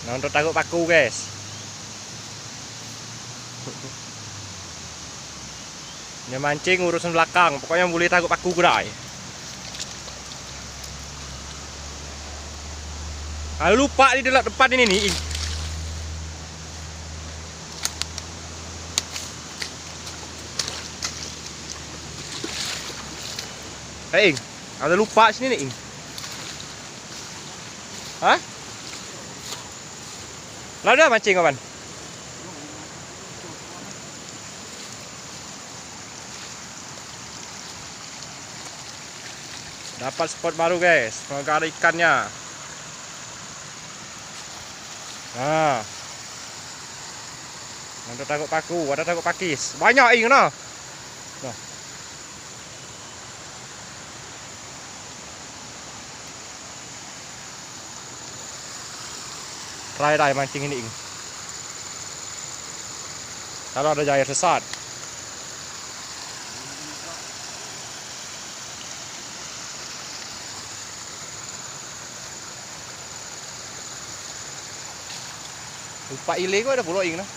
Untuk taruh paku guys. Dia mancing urusan belakang, pokoknya boleh taruh paku gerai. Lupa di dalam depan ini nih. Ing, ada lupa sini nih, Ing. Hah? Lalu dah mancing kawan? Dapat spot baru guys, semoga ada ikannya. Nah, untuk taruh paku, ada taruh pakis. Banyak Ing nah. Nah. Try mancing ini Ing. Kalau ada air sesat. Lupa ile kok ada pulau Ing nah.